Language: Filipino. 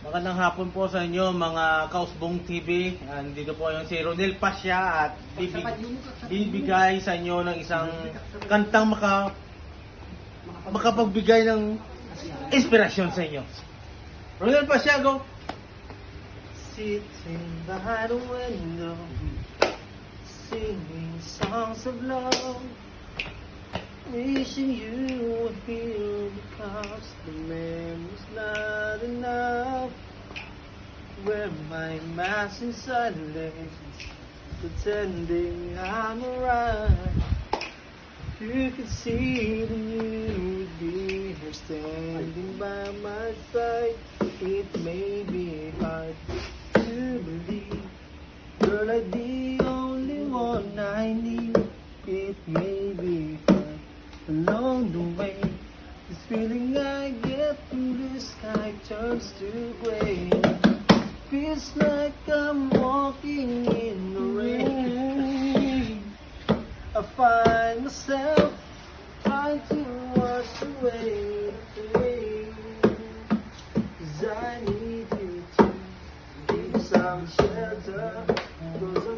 Magandang hapon po sa inyo mga Kausbong TV. Dito po yung si Ronel Pasya at bibigay sa inyo ng isang kantang makapagbigay ng inspirasyon sa inyo. Ronel Pasya, go! Sitting by the window, singing songs of love, wishing you were here because the memory's not enough. Wear my mask in silence, pretending I'm alright. If you could see, then you would be here standing by my side. It may be hard to believe, girl, I'd be the only one I need. It may be hard along the way. This feeling I get through the sky turns to gray. Feels like I'm walking in the rain. I find myself trying to wash away the rain. 'Cause I need you to give some shelter. 'Cause